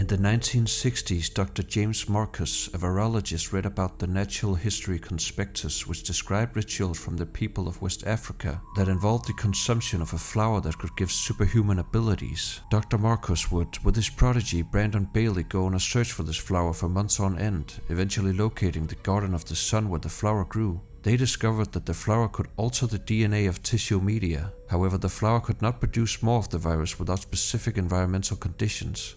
the 1960s, Dr. James Marcus, a virologist, read about the Natural History Conspectus, which described rituals from the people of West Africa that involved the consumption of a flower that could give superhuman abilities. Dr. Marcus would, with his prodigy Brandon Bailey, go on a search for this flower for months on end, eventually locating the Garden of the Sun where the flower grew. They discovered that the flower could alter the DNA of tissue media. However, the flower could not produce more of the virus without specific environmental conditions.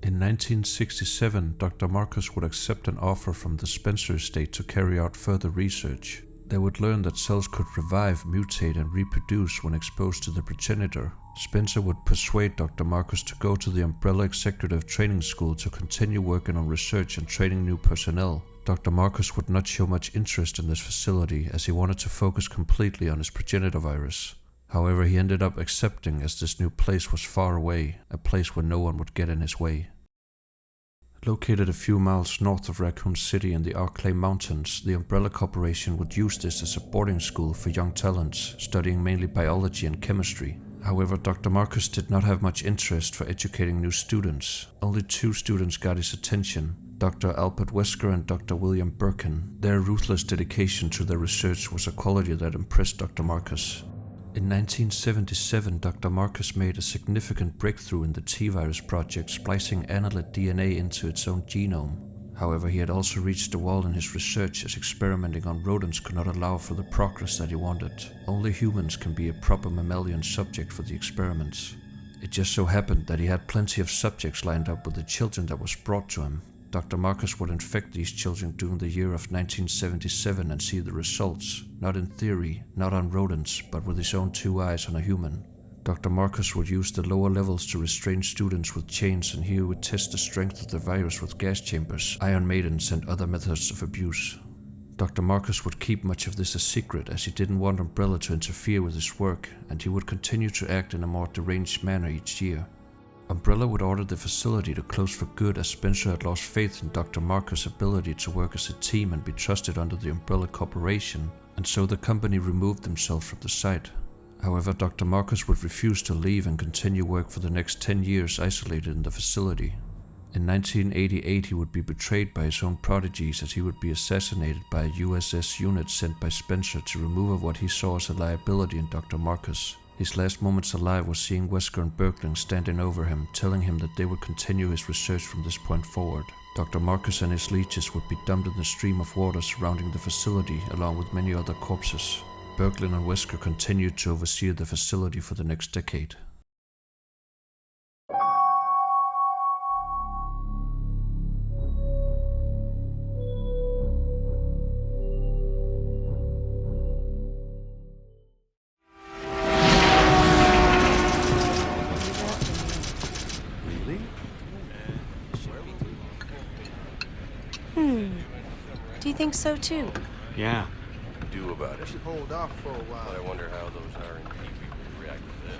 In 1967, Dr. Marcus would accept an offer from the Spencer estate to carry out further research. They would learn that cells could revive, mutate, and reproduce when exposed to the progenitor. Spencer would persuade Dr. Marcus to go to the Umbrella Executive Training School to continue working on research and training new personnel. Dr. Marcus would not show much interest in this facility as he wanted to focus completely on his progenitor virus. However, he ended up accepting as this new place was far away, a place where no one would get in his way. Located a few miles north of Raccoon City in the Arklay Mountains, the Umbrella Corporation would use this as a boarding school for young talents, studying mainly biology and chemistry. However, Dr. Marcus did not have much interest for educating new students. Only 2 students got his attention, Dr. Albert Wesker and Dr. William Birkin. Their ruthless dedication to their research was a quality that impressed Dr. Marcus. In 1977, Dr. Marcus made a significant breakthrough in the T-virus project, splicing annelid DNA into its own genome. However, he had also reached a wall in his research as experimenting on rodents could not allow for the progress that he wanted. Only humans can be a proper mammalian subject for the experiments. It just so happened that he had plenty of subjects lined up with the children that was brought to him. Dr. Marcus would infect these children during the year of 1977 and see the results, not in theory, not on rodents, but with his own 2 eyes on a human. Dr. Marcus would use the lower levels to restrain students with chains, and he would test the strength of the virus with gas chambers, Iron Maidens, and other methods of abuse. Dr. Marcus would keep much of this a secret as he didn't want Umbrella to interfere with his work, and he would continue to act in a more deranged manner each year. Umbrella would order the facility to close for good as Spencer had lost faith in Dr. Marcus' ability to work as a team and be trusted under the Umbrella Corporation, and so the company removed themselves from the site. However, Dr. Marcus would refuse to leave and continue work for the next 10 years isolated in the facility. In 1988, he would be betrayed by his own prodigies as he would be assassinated by a USS unit sent by Spencer to remove what he saw as a liability in Dr. Marcus. His last moments alive was seeing Wesker and Berkling standing over him, telling him that they would continue his research from this point forward. Dr. Marcus and his leeches would be dumped in the stream of water surrounding the facility, along with many other corpses. Berkling and Wesker continued to oversee the facility for the next decade. Do you think so too? Yeah. Do about it. Should hold off for a while. But I wonder how those hiring people react to this.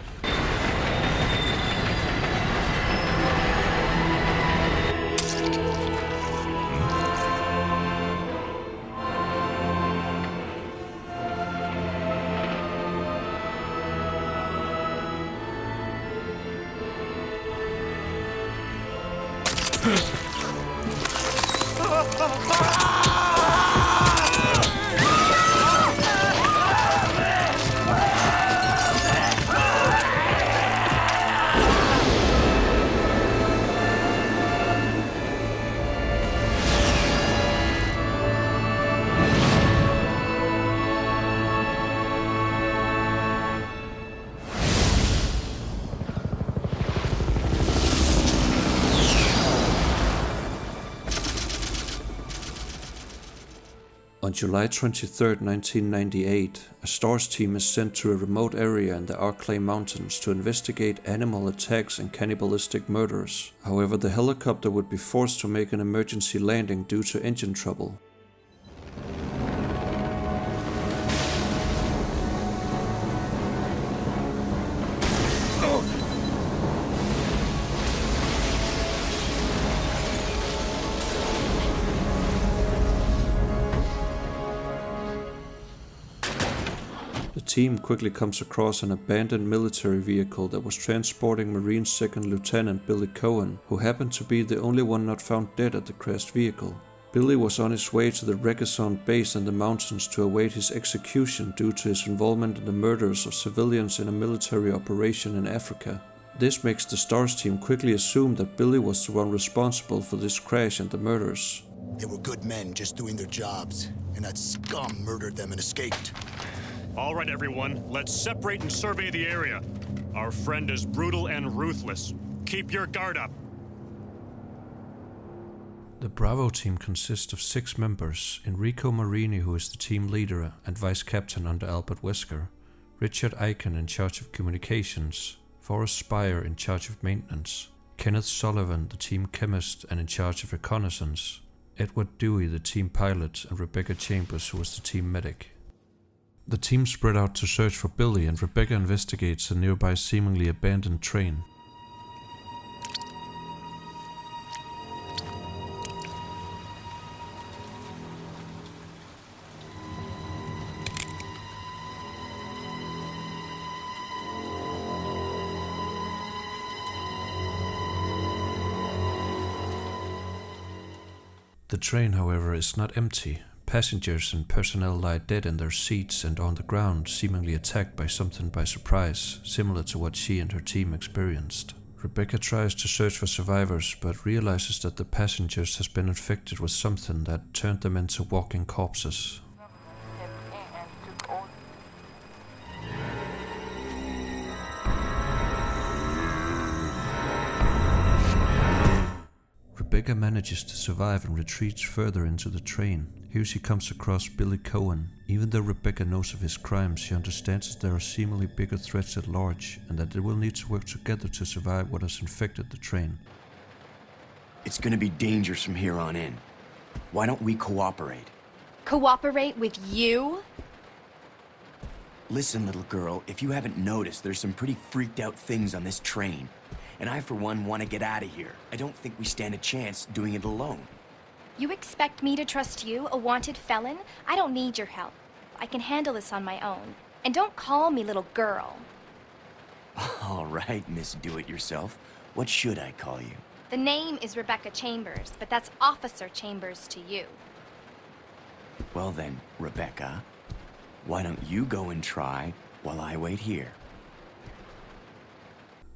On July 23, 1998, a STARS team is sent to a remote area in the Arklay Mountains to investigate animal attacks and cannibalistic murders. However, the helicopter would be forced to make an emergency landing due to engine trouble. The team quickly comes across an abandoned military vehicle that was transporting Marine Second Lieutenant Billy Cohen, who happened to be the only one not found dead at the crashed vehicle. Billy was on his way to the Regason base in the mountains to await his execution due to his involvement in the murders of civilians in a military operation in Africa. This makes the STARS team quickly assume that Billy was the one responsible for this crash and the murders. They were good men just doing their jobs, and that scum murdered them and escaped. All right, everyone, let's separate and survey the area. Our friend is brutal and ruthless. Keep your guard up. The Bravo team consists of 6 members: Enrico Marini, who is the team leader and vice captain under Albert Wesker, Richard Eichen in charge of communications, Forrest Spire in charge of maintenance, Kenneth Sullivan, the team chemist and in charge of reconnaissance, Edward Dewey, the team pilot, and Rebecca Chambers, who was the team medic. The team spread out to search for Billy, and Rebecca investigates a nearby seemingly abandoned train. The train, however, is not empty. Passengers and personnel lie dead in their seats and on the ground, seemingly attacked by something by surprise, similar to what she and her team experienced. Rebecca tries to search for survivors, but realizes that the passengers has been infected with something that turned them into walking corpses. Rebecca manages to survive and retreats further into the train. Here she comes across Billy Cohen. Even though Rebecca knows of his crimes, she understands that there are seemingly bigger threats at large and that they will need to work together to survive what has infected the train. It's gonna be dangerous from here on in. Why don't we cooperate? Cooperate with you? Listen, little girl, if you haven't noticed, there's some pretty freaked out things on this train. And I, for one, want to get out of here. I don't think we stand a chance doing it alone. You expect me to trust you, a wanted felon? I don't need your help. I can handle this on my own. And don't call me little girl. All right, Miss Do-It-Yourself. What should I call you? The name is Rebecca Chambers, but that's Officer Chambers to you. Well then, Rebecca, why don't you go and try while I wait here?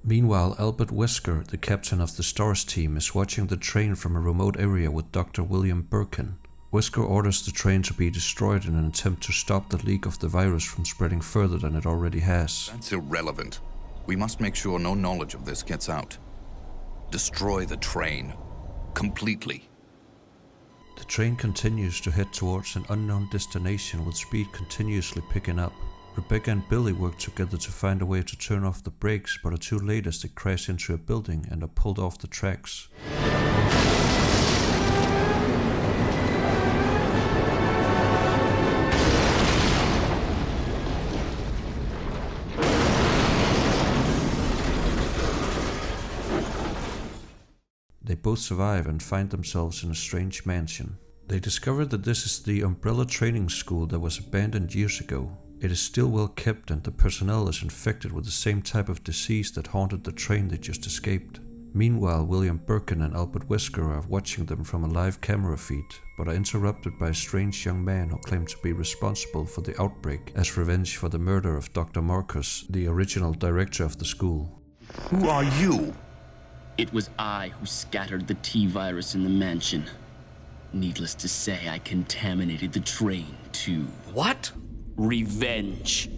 Meanwhile, Albert Wesker, the captain of the STARS team, is watching the train from a remote area with Dr. William Birkin. Wesker orders the train to be destroyed in an attempt to stop the leak of the virus from spreading further than it already has. That's irrelevant. We must make sure no knowledge of this gets out. Destroy the train. Completely. The train continues to head towards an unknown destination with speed continuously picking up. Rebecca and Billy work together to find a way to turn off the brakes, but are too late as they crash into a building and are pulled off the tracks. They both survive and find themselves in a strange mansion. They discover that this is the Umbrella Training School that was abandoned years ago. It is still well kept and the personnel is infected with the same type of disease that haunted the train they just escaped. Meanwhile, William Birkin and Albert Wesker are watching them from a live camera feed, but are interrupted by a strange young man who claims to be responsible for the outbreak as revenge for the murder of Dr. Marcus, the original director of the school. Who are you? It was I who scattered the T-virus in the mansion. Needless to say, I contaminated the train, too. What? Revenge.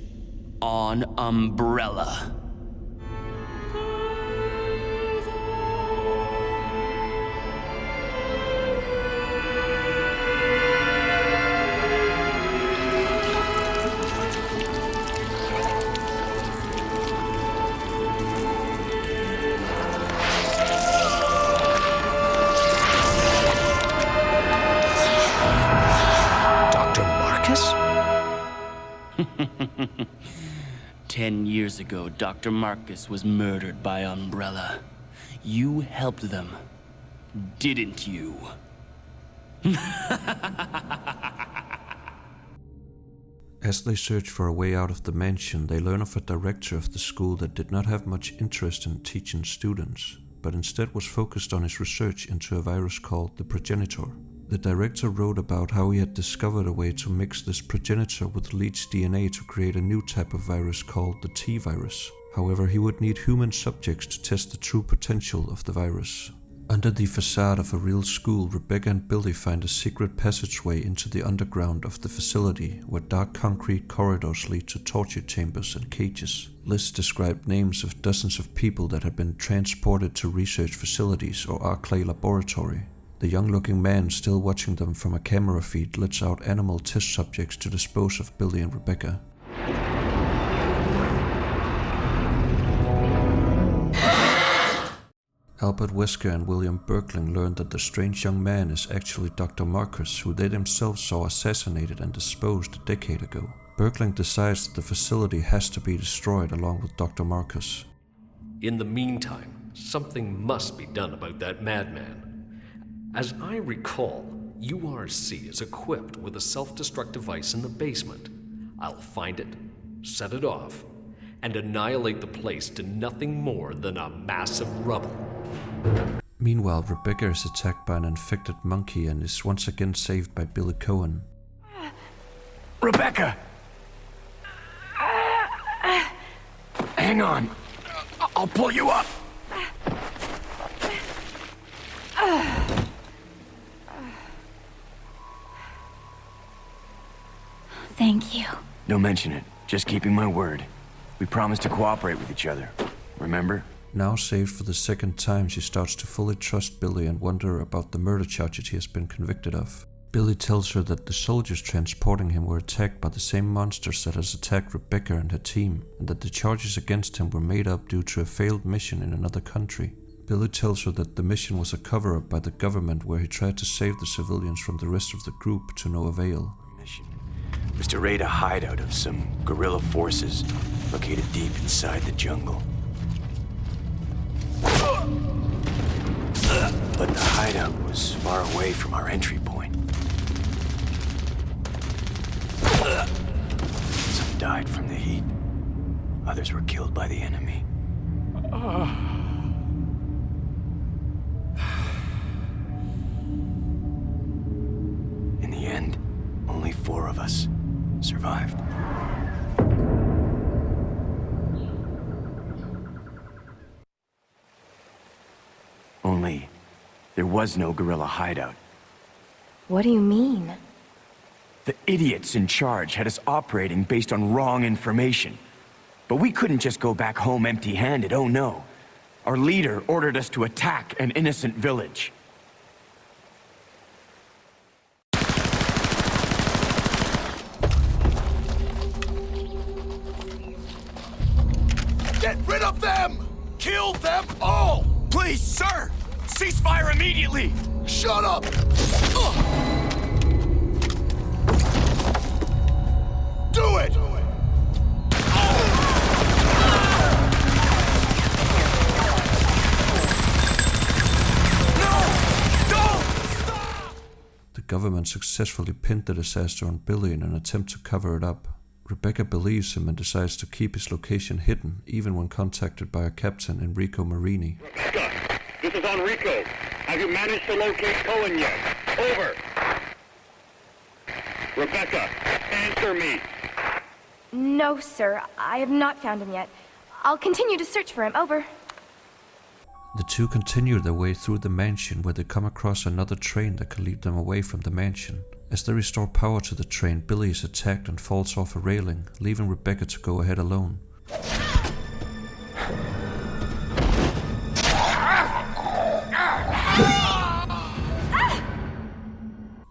On Umbrella. Dr. Marcus? 10 years ago, Dr. Marcus was murdered by Umbrella. You helped them, didn't you? As they search for a way out of the mansion, they learn of a director of the school that did not have much interest in teaching students, but instead was focused on his research into a virus called the progenitor. The director wrote about how he had discovered a way to mix this progenitor with Leech DNA to create a new type of virus called the T-virus. However, he would need human subjects to test the true potential of the virus. Under the facade of a real school, Rebecca and Billy find a secret passageway into the underground of the facility, where dark concrete corridors lead to torture chambers and cages. Lists described names of dozens of people that had been transported to research facilities or Arklay laboratory. The young-looking man still watching them from a camera feed lets out animal test subjects to dispose of Billy and Rebecca. Albert Wesker and William Berkling learn that the strange young man is actually Dr. Marcus, who they themselves saw assassinated and disposed a decade ago. Berkling decides that the facility has to be destroyed along with Dr. Marcus. In the meantime, something must be done about that madman. As I recall, URC is equipped with a self-destruct device in the basement. I'll find it, set it off, and annihilate the place to nothing more than a mass of rubble. Meanwhile, Rebecca is attacked by an infected monkey and is once again saved by Billy Cohen. Rebecca! Hang on. I'll pull you up. Thank you. Don't mention it. Just keeping my word. We promised to cooperate with each other. Remember? Now saved for the second time, she starts to fully trust Billy and wonder about the murder charges he has been convicted of. Billy tells her that the soldiers transporting him were attacked by the same monsters that has attacked Rebecca and her team, and that the charges against him were made up due to a failed mission in another country. Billy tells her that the mission was a cover-up by the government where he tried to save the civilians from the rest of the group to no avail. Mission was to raid a hideout of some guerrilla forces located deep inside the jungle. But the hideout was far away from our entry point. Some died from the heat. Others were killed by the enemy. In the end, only 4 of us survived. Only, there was no guerrilla hideout. What do you mean? The idiots in charge had us operating based on wrong information. But we couldn't just go back home empty-handed, oh no. Our leader ordered us to attack an innocent village. Get rid of them! Kill them all! Please, sir! Cease fire immediately! Shut up! Do it! The government successfully pinned the disaster on Billy in an attempt to cover it up. Rebecca believes him and decides to keep his location hidden, even when contacted by a captain, Enrico Marini. Rebecca, this is Enrico. Have you managed to locate Cohen yet? Over. Rebecca, answer me. No, sir. I have not found him yet. I'll continue to search for him. Over. The two continue their way through the mansion where they come across another train that can lead them away from the mansion. As they restore power to the train, Billy is attacked and falls off a railing, leaving Rebecca to go ahead alone.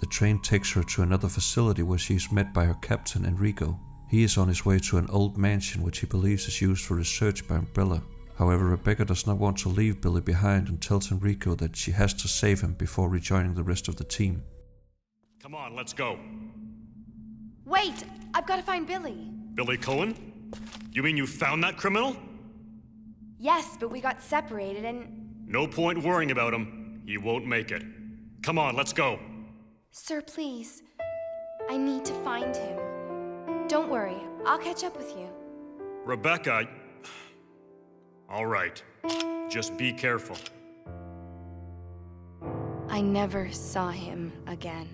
The train takes her to another facility where she is met by her captain, Enrico. He is on his way to an old mansion which he believes is used for research by Umbrella. However, Rebecca does not want to leave Billy behind and tells Enrico that she has to save him before rejoining the rest of the team. Come on, let's go. Wait! I've got to find Billy. Billy Cohen? You mean you found that criminal? Yes, but we got separated and... No point worrying about him. He won't make it. Come on, let's go. Sir, please. I need to find him. Don't worry, I'll catch up with you. Rebecca... All right. Just be careful. I never saw him again.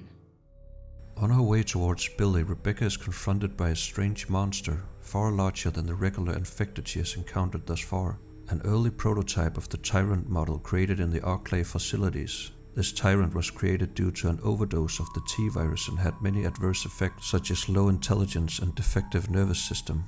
On her way towards Billy, Rebecca is confronted by a strange monster, far larger than the regular infected she has encountered thus far. An early prototype of the Tyrant model created in the Arklay facilities. This Tyrant was created due to an overdose of the T-virus and had many adverse effects such as low intelligence and defective nervous system.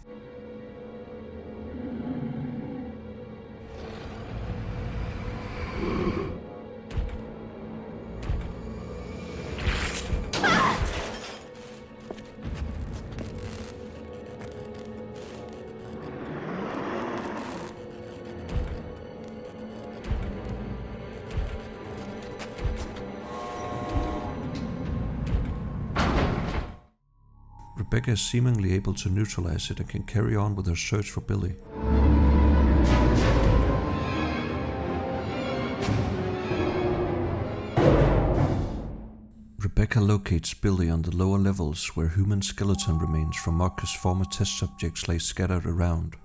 Rebecca is seemingly able to neutralize it and can carry on with her search for Billy. Rebecca locates Billy on the lower levels where human skeleton remains from Marcus' former test subjects lay scattered around.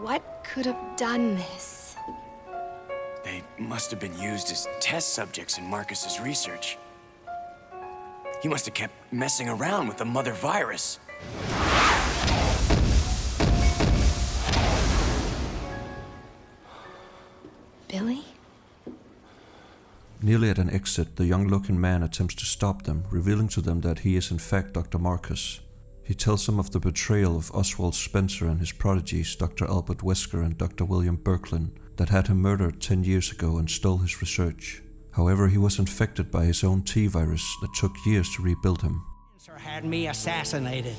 What could have done this? They must have been used as test subjects in Marcus's research. He must have kept messing around with the mother virus. Billy? Nearly at an exit, the young-looking man attempts to stop them, revealing to them that he is in fact Dr. Marcus. He tells them of the betrayal of Oswald Spencer and his prodigies, Dr. Albert Wesker and Dr. William Birkeland, that had him murdered 10 years ago and stole his research. However, he was infected by his own T-virus that took years to rebuild him. Spencer had me assassinated.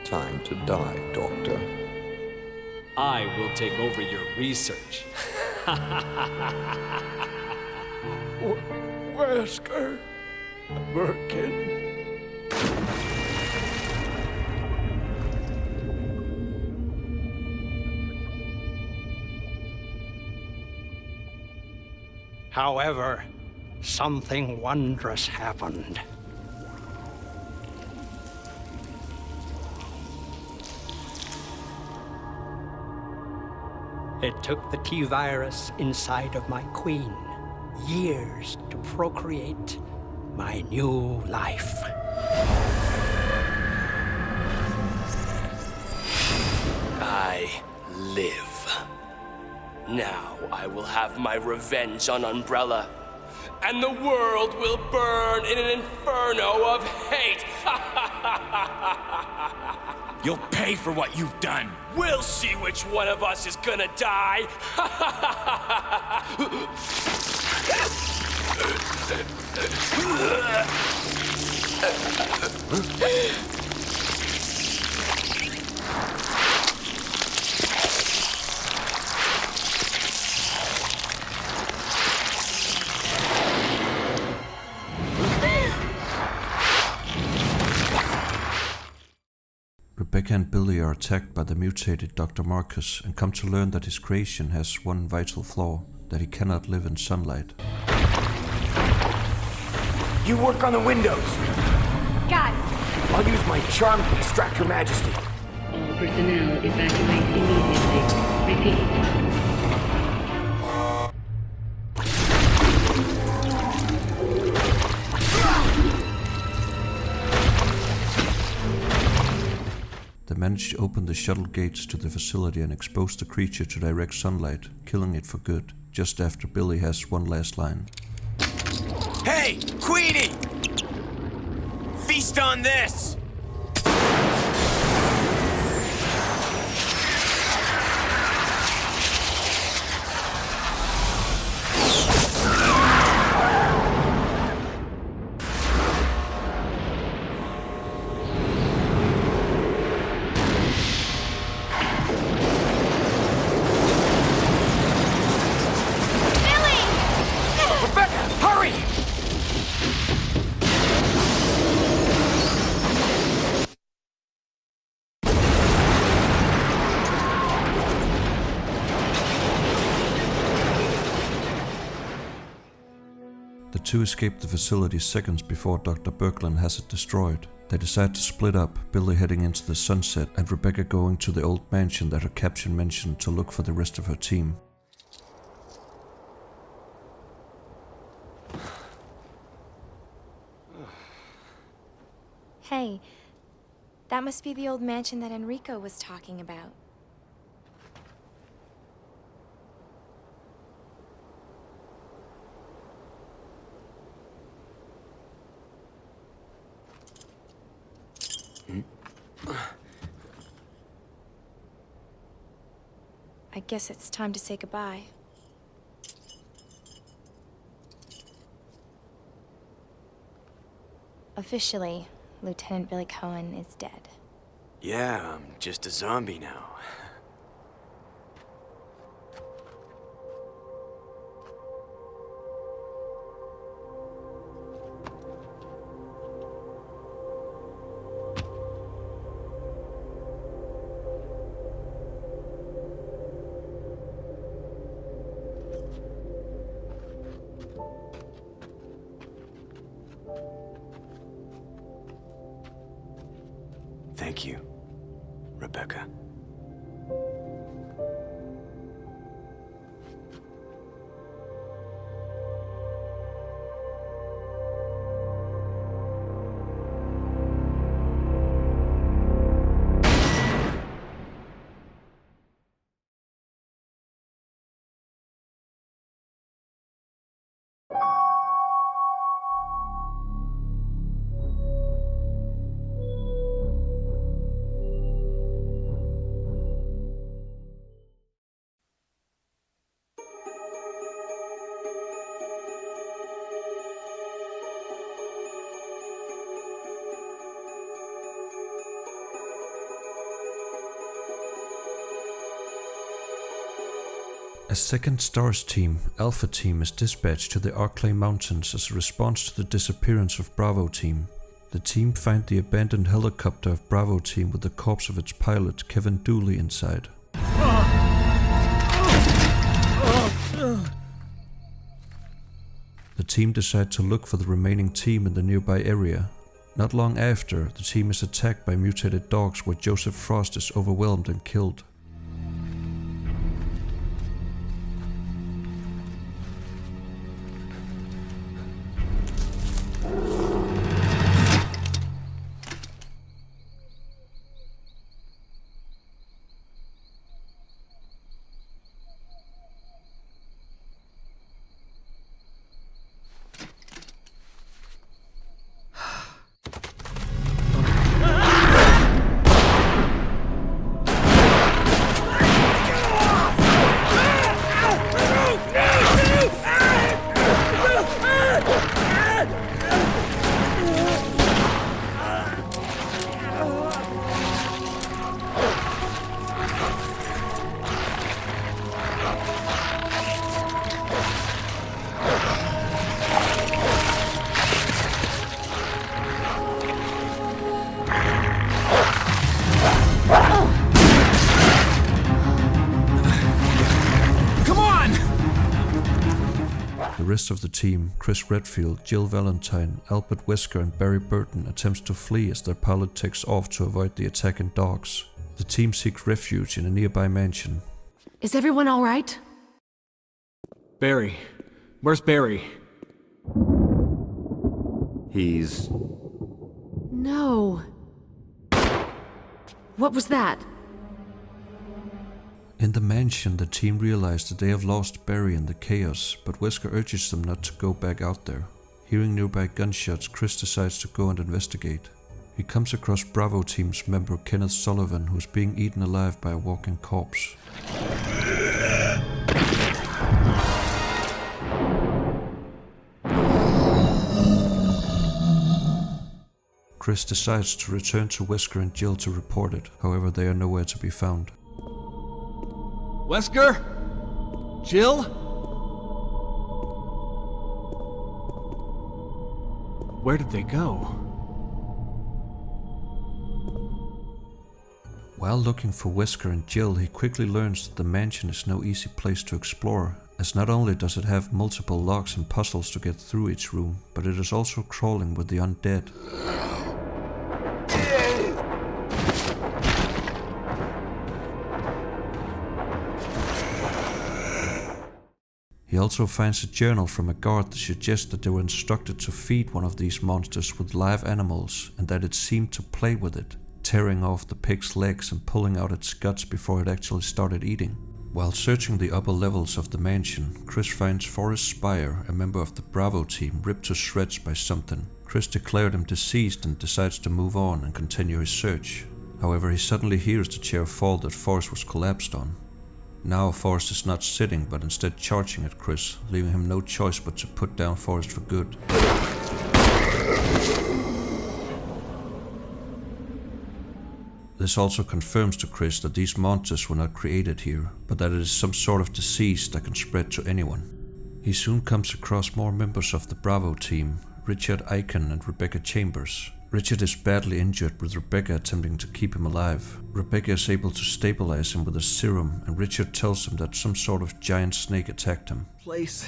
Time to die, Doctor. I will take over your research. Wesker, Birkin. However, something wondrous happened. It took the T-virus inside of my queen years to procreate my new life. I live. Now I will have my revenge on Umbrella, and the world will burn in an inferno of hate. You'll pay for what you've done. We'll see which one of us is gonna die. Rebecca and Billy are attacked by the mutated Dr. Marcus and come to learn that his creation has one vital flaw, that he cannot live in sunlight. You work on the windows. Got it. I'll use my charm to distract Her Majesty. All personnel evacuate immediately. Repeat. They manage to open the shuttle gates to the facility and expose the creature to direct sunlight, killing it for good, just after Billy has one last line. Hey, Queenie! Feast on this! The two escape the facility seconds before Dr. Berglund has it destroyed. They decide to split up, Billy heading into the sunset and Rebecca going to the old mansion that her caption mentioned to look for the rest of her team. Hey, that must be the old mansion that Enrico was talking about. I guess it's time to say goodbye. Officially, Lieutenant Billy Cohen is dead. Yeah, I'm just a zombie now. Thank you, Rebecca. A second STARS team, Alpha Team, is dispatched to the Arklay Mountains as a response to the disappearance of Bravo Team. The team find the abandoned helicopter of Bravo Team with the corpse of its pilot, Kevin Dooley, inside. The team decide to look for the remaining team in the nearby area. Not long after, the team is attacked by mutated dogs where Joseph Frost is overwhelmed and killed. The rest of the team, Chris Redfield, Jill Valentine, Albert Wesker and Barry Burton, attempts to flee as their pilot takes off to avoid the attacking dogs. The team seeks refuge in a nearby mansion. Is everyone all right? Barry. Where's Barry? He's... No. What was that? In the mansion, the team realize that they have lost Barry in the chaos, but Wesker urges them not to go back out there. Hearing nearby gunshots, Chris decides to go and investigate. He comes across Bravo Team's member Kenneth Sullivan, who's being eaten alive by a walking corpse. Chris decides to return to Wesker and Jill to report it, however they are nowhere to be found. Wesker? Jill? Where did they go? While looking for Wesker and Jill, he quickly learns that the mansion is no easy place to explore, as not only does it have multiple locks and puzzles to get through each room, but it is also crawling with the undead. He also finds a journal from a guard that suggests that they were instructed to feed one of these monsters with live animals and that it seemed to play with it, tearing off the pig's legs and pulling out its guts before it actually started eating. While searching the upper levels of the mansion, Chris finds Forrest Spire, a member of the Bravo team, ripped to shreds by something. Chris declared him deceased and decides to move on and continue his search. However, he suddenly hears the chair fall that Forrest was collapsed on. Now Forrest is not sitting, but instead charging at Chris, leaving him no choice but to put down Forrest for good. This also confirms to Chris that these monsters were not created here, but that it is some sort of disease that can spread to anyone. He soon comes across more members of the Bravo team, Richard Aiken and Rebecca Chambers. Richard is badly injured, with Rebecca attempting to keep him alive. Rebecca is able to stabilize him with a serum, and Richard tells him that some sort of giant snake attacked him. Place.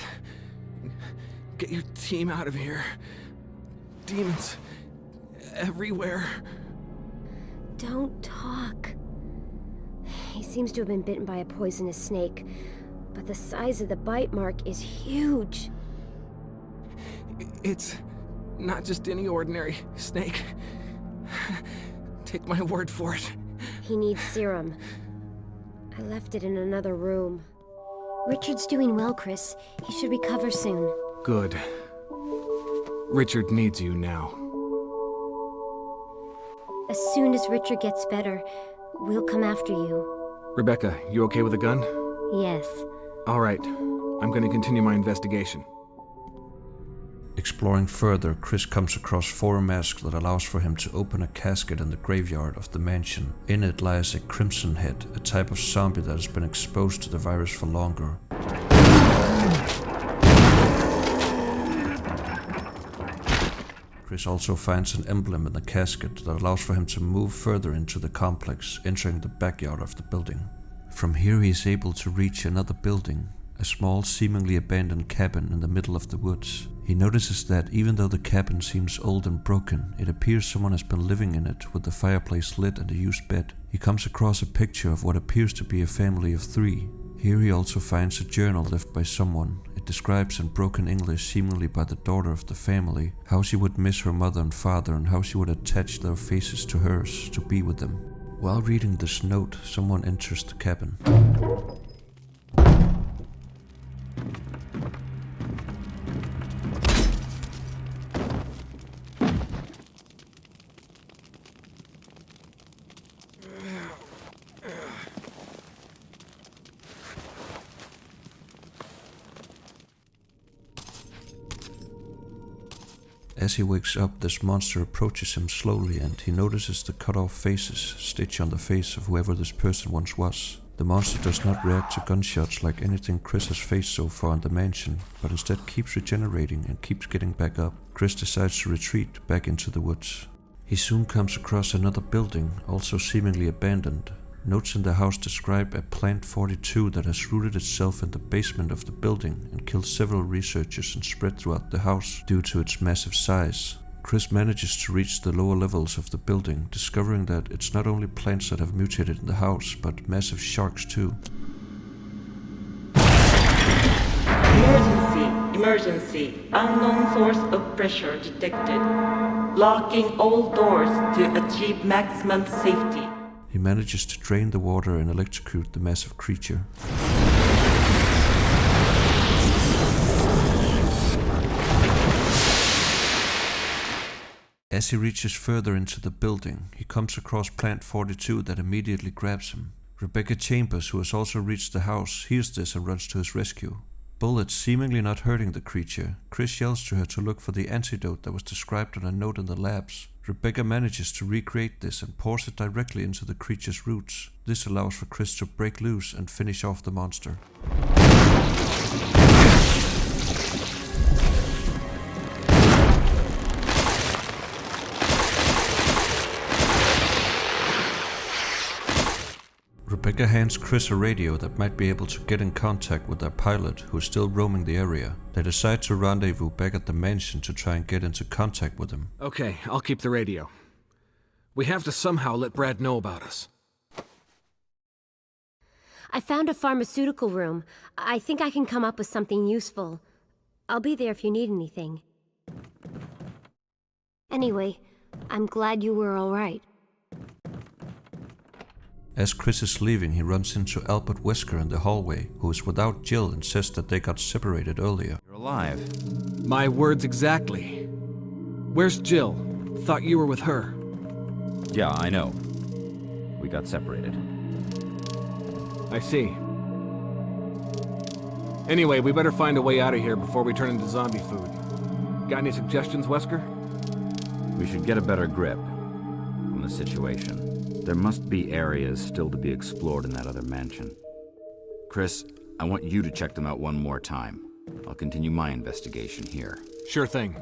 Get your team out of here. Demons. Everywhere. Don't talk. He seems to have been bitten by a poisonous snake, but the size of the bite mark is huge. It's not just any ordinary snake. Take my word for it. He needs serum. I left it in another room. Richard's doing well, Chris. He should recover soon. Good. Richard needs you now. As soon as Richard gets better, we'll come after you. Rebecca, you okay with a gun? Yes. All right. I'm going to continue my investigation. Exploring further, Chris comes across 4 masks that allows for him to open a casket in the graveyard of the mansion. In it lies a crimson head, a type of zombie that has been exposed to the virus for longer. Chris also finds an emblem in the casket that allows for him to move further into the complex, entering the backyard of the building. From here he is able to reach another building, a small, seemingly abandoned cabin in the middle of the woods. He notices that even though the cabin seems old and broken, it appears someone has been living in it with the fireplace lit and a used bed. He comes across a picture of what appears to be a family of 3. Here he also finds a journal left by someone. It describes in broken English, seemingly by the daughter of the family, how she would miss her mother and father and how she would attach their faces to hers to be with them. While reading this note, someone enters the cabin. As he wakes up, this monster approaches him slowly and he notices the cut-off faces stitched on the face of whoever this person once was. The monster does not react to gunshots like anything Chris has faced so far in the mansion, but instead keeps regenerating and keeps getting back up. Chris decides to retreat back into the woods. He soon comes across another building, also seemingly abandoned. Notes in the house describe a Plant 42 that has rooted itself in the basement of the building and killed several researchers and spread throughout the house due to its massive size. Chris manages to reach the lower levels of the building, discovering that it's not only plants that have mutated in the house, but massive sharks too. Emergency. Unknown source of pressure detected. Locking all doors to achieve maximum safety. He manages to drain the water and electrocute the massive creature. As he reaches further into the building, he comes across Plant 42 that immediately grabs him. Rebecca Chambers, who has also reached the house, hears this and runs to his rescue. Bullets seemingly not hurting the creature, Chris yells to her to look for the antidote that was described on a note in the labs. Rebecca manages to recreate this and pours it directly into the creature's roots. This allows for Chris to break loose and finish off the monster. Rebecca hands Chris a radio that might be able to get in contact with their pilot, who is still roaming the area. They decide to rendezvous back at the mansion to try and get into contact with him. Okay, I'll keep the radio. We have to somehow let Brad know about us. I found a pharmaceutical room. I think I can come up with something useful. I'll be there if you need anything. Anyway, I'm glad you were all right. As Chris is leaving, he runs into Albert Wesker in the hallway, who is without Jill and says that they got separated earlier. You're alive. My words exactly. Where's Jill? Thought you were with her. Yeah, I know. We got separated. I see. Anyway, we better find a way out of here before we turn into zombie food. Got any suggestions, Wesker? We should get a better grip on the situation. There must be areas still to be explored in that other mansion. Chris, I want you to check them out one more time. I'll continue my investigation here. Sure thing.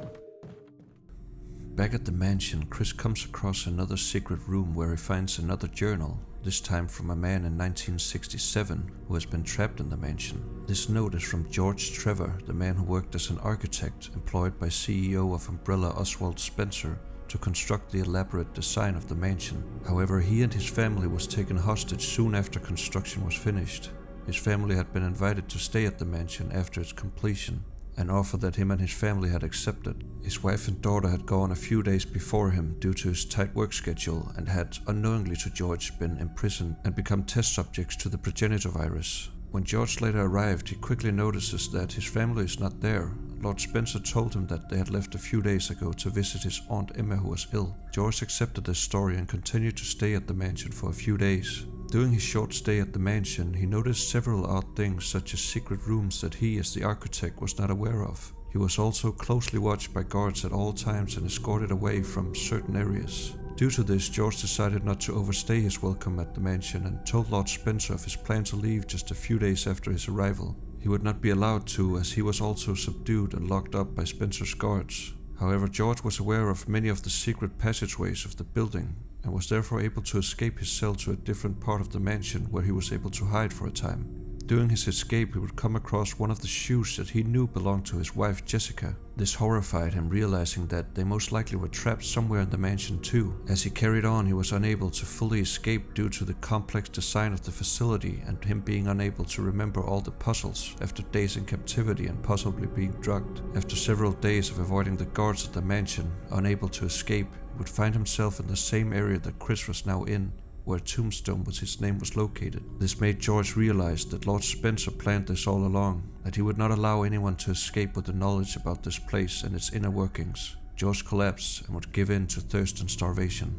Back at the mansion, Chris comes across another secret room where he finds another journal, this time from a man in 1967 who has been trapped in the mansion. This note is from George Trevor, the man who worked as an architect employed by CEO of Umbrella Oswald Spencer to construct the elaborate design of the mansion. However, he and his family was taken hostage soon after construction was finished. His family had been invited to stay at the mansion after its completion, an offer that him and his family had accepted. His wife and daughter had gone a few days before him due to his tight work schedule and had, unknowingly to George, been imprisoned and become test subjects to the progenitor virus. When George later arrived, he quickly notices that his family is not there. Lord Spencer told him that they had left a few days ago to visit his Aunt Emma, who was ill. George accepted this story and continued to stay at the mansion for a few days. During his short stay at the mansion, he noticed several odd things, such as secret rooms that he, as the architect, was not aware of. He was also closely watched by guards at all times and escorted away from certain areas. Due to this, George decided not to overstay his welcome at the mansion and told Lord Spencer of his plan to leave just a few days after his arrival. He would not be allowed to, as he was also subdued and locked up by Spencer's guards. However, George was aware of many of the secret passageways of the building and was therefore able to escape his cell to a different part of the mansion where he was able to hide for a time. During his escape, he would come across one of the shoes that he knew belonged to his wife Jessica. This horrified him, realizing that they most likely were trapped somewhere in the mansion too. As he carried on, he was unable to fully escape due to the complex design of the facility and him being unable to remember all the puzzles after days in captivity and possibly being drugged. After several days of avoiding the guards at the mansion, unable to escape, he would find himself in the same area that Chris was now in, where a tombstone with his name was located. This made George realize that Lord Spencer planned this all along, that he would not allow anyone to escape with the knowledge about this place and its inner workings. George collapsed and would give in to thirst and starvation.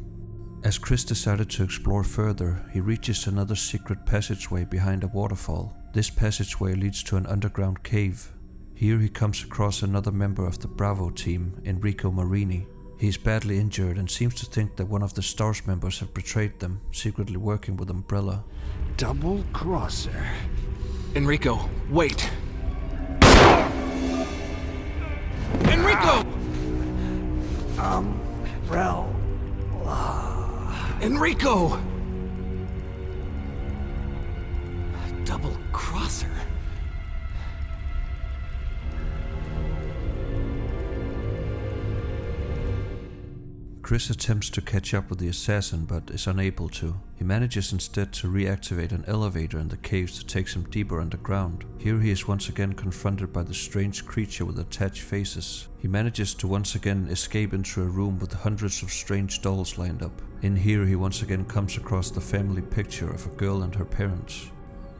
As Chris decided to explore further, he reaches another secret passageway behind a waterfall. This passageway leads to an underground cave. Here he comes across another member of the Bravo team, Enrico Marini. He is badly injured and seems to think that one of the STARS members have betrayed them, secretly working with Umbrella. Double crosser. Enrico, wait! Enrico! Umbrella. Enrico! Double crosser. Chris attempts to catch up with the assassin but is unable to. He manages instead to reactivate an elevator in the caves that takes him deeper underground. Here he is once again confronted by the strange creature with attached faces. He manages to once again escape into a room with hundreds of strange dolls lined up. In here he once again comes across the family picture of a girl and her parents.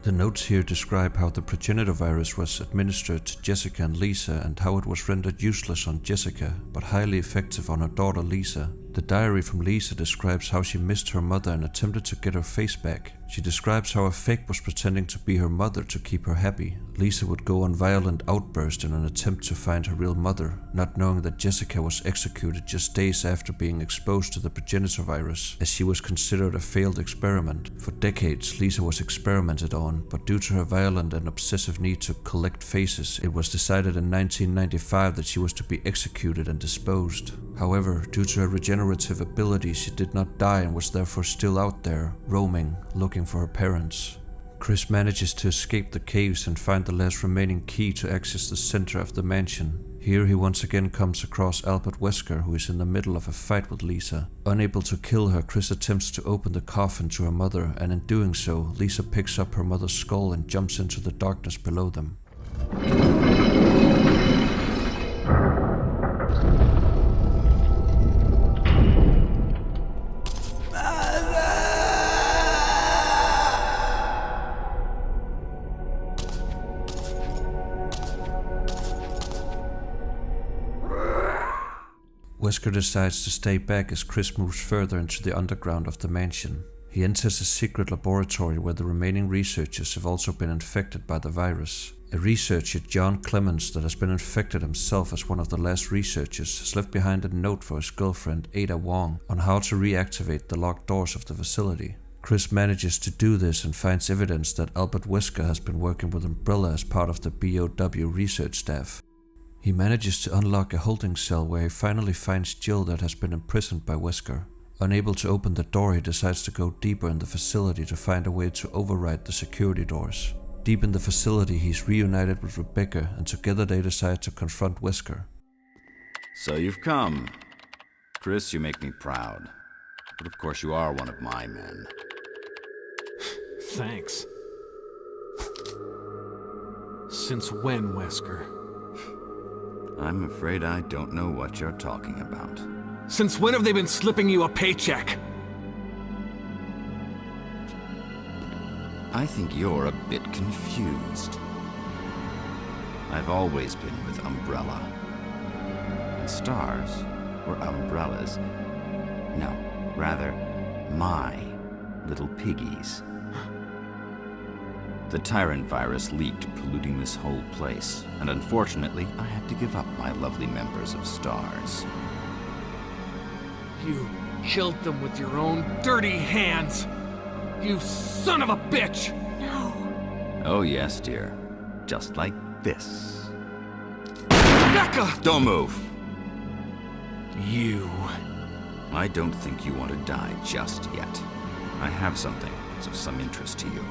The notes here describe how the progenitor virus was administered to Jessica and Lisa and how it was rendered useless on Jessica, but highly effective on her daughter Lisa. The diary from Lisa describes how she missed her mother and attempted to get her face back. She describes how a fake was pretending to be her mother to keep her happy. Lisa would go on violent outbursts in an attempt to find her real mother, not knowing that Jessica was executed just days after being exposed to the progenitor virus, as she was considered a failed experiment. For decades, Lisa was experimented on, but due to her violent and obsessive need to collect faces, it was decided in 1995 that she was to be executed and disposed. However, due to her regenerative abilities, she did not die and was therefore still out there, roaming, looking for her parents. Chris manages to escape the caves and find the last remaining key to access the center of the mansion. Here he once again comes across Albert Wesker, who is in the middle of a fight with Lisa. Unable to kill her, Chris attempts to open the coffin to her mother, and in doing so, Lisa picks up her mother's skull and jumps into the darkness below them. Wesker decides to stay back as Chris moves further into the underground of the mansion. He enters a secret laboratory where the remaining researchers have also been infected by the virus. A researcher, John Clemens, that has been infected himself as one of the last researchers, has left behind a note for his girlfriend Ada Wong on how to reactivate the locked doors of the facility. Chris manages to do this and finds evidence that Albert Wesker has been working with Umbrella as part of the BOW research staff. He manages to unlock a holding cell where he finally finds Jill that has been imprisoned by Wesker. Unable to open the door, he decides to go deeper in the facility to find a way to override the security doors. Deep in the facility, he's reunited with Rebecca, and together they decide to confront Wesker. So you've come. Chris, you make me proud. But of course you are one of my men. Thanks. Since when, Wesker? I'm afraid I don't know what you're talking about. Since when have they been slipping you a paycheck? I think you're a bit confused. I've always been with Umbrella. And stars were Umbrella's. No, rather, my little piggies. The Tyrant virus leaked, polluting this whole place, and unfortunately, I had to give up my lovely members of Stars. You killed them with your own dirty hands! You son of a bitch! No. Oh yes, dear. Just like this. Becca! Don't move! You... I don't think you want to die just yet. I have something that's of some interest to you.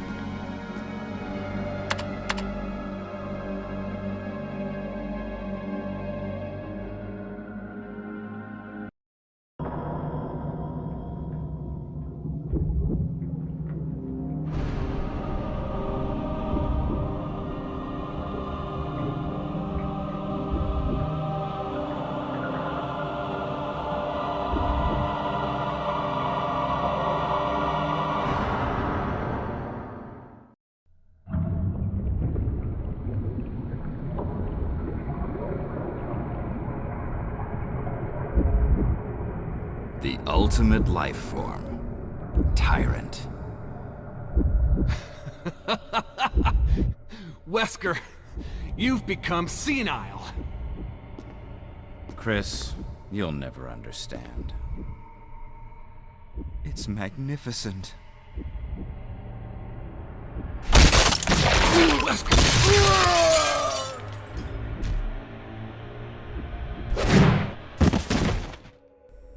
The ultimate life form. Tyrant. Wesker, you've become senile. Chris, you'll never understand. It's magnificent.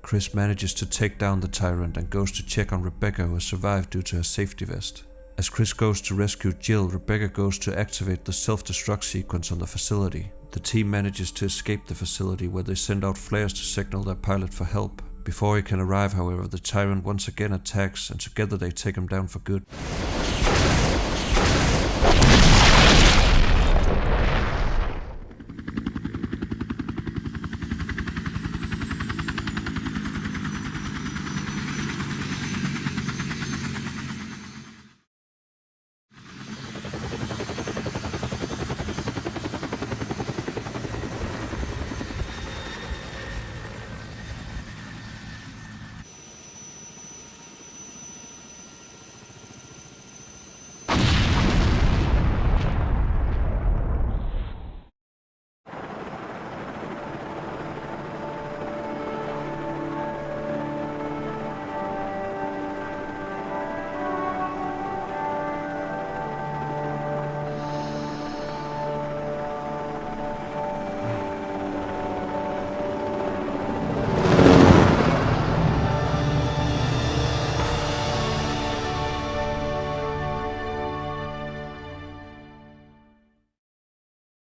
Chris manages to take down the Tyrant and goes to check on Rebecca, who has survived due to her safety vest. As Chris goes to rescue Jill, Rebecca goes to activate the self-destruct sequence on the facility. The team manages to escape the facility, where they send out flares to signal their pilot for help. Before he can arrive, however, the Tyrant once again attacks, and together they take him down for good.